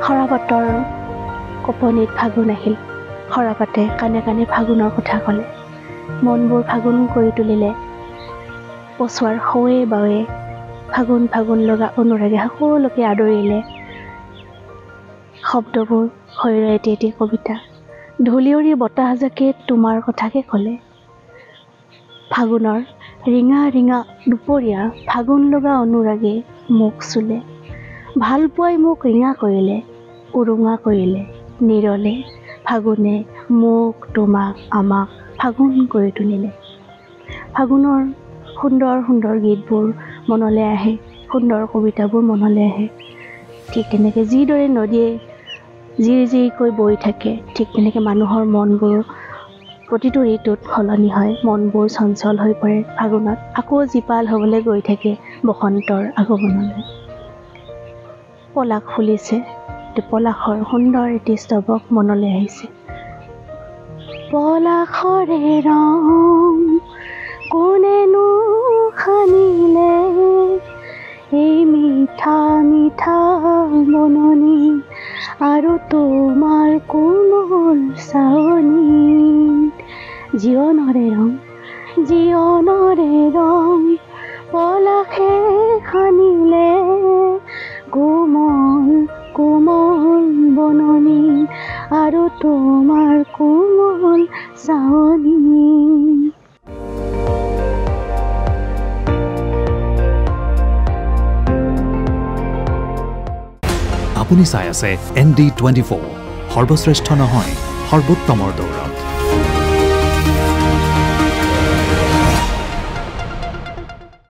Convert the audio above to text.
সৰাপাতৰ কপনিত ফাগুন আহিল। সৰাপাতে কাণে কাণে ফাগুনৰ কথা ক'লে। মনবোৰ ফাগুন কৰি তুলিলে। পছোৱাৰ সৱে বাৱে ফাগুন ফাগুন লগা অনুৰাগে সকলোকে আদৰিলে। শব্দবোৰ শৰীৰৰ এটি এটি কবিতা। ধূলিউৰি বতাহজাকে তোমাৰ কথাকে ক'লে। ফাগুনৰ ৰিঙা ৰিঙা দুপৰীয়া ফাগুন লগা অনুৰাগে মোক চুলে। ভাল পোৱাই মোক ৰিঙা কৰিলে, উৰুঙা কৰিলে নিৰলে। ফাগুনে মোক তোমাক আমাক ফাগুন কৰি তুলিলে। ফাগুনৰ সুন্দৰ সুন্দৰ গীতবোৰ মনলৈ আহে, সুন্দৰ কবিতাবোৰ মনলৈ আহে। ঠিক তেনেকৈ যিদৰে নদীয়ে জিৰি জিৰিকৈ বৈ থাকে, ঠিক তেনেকৈ মানুহৰ মনবোৰ প্ৰতিটো ঋতুত সলনি হয়। মনবোৰ চঞ্চল হৈ পৰে ফাগুনত। আকৌ জীপাল হ'বলৈ গৈ থাকে বসন্তৰ আগমনলৈ। পলাশ ফুলিছে, পলাশৰ সুন্দৰ এটি স্তৱক মনলৈ আহিছে। পলাশৰে ৰং কোনেনো সানিলে, এই মিঠা মিঠা বননি আৰু তোমাৰ কোমল চাৱনি। জীৱনৰে ৰং পলাশে সানিলে, কোমল কোমল বননি আৰু তোমাৰ কোমল চাৱনি। আপুনি চাই আছে ND24, সৰ্বশ্ৰেষ্ঠ নহয় সৰ্বোত্তমৰ দৌৰ।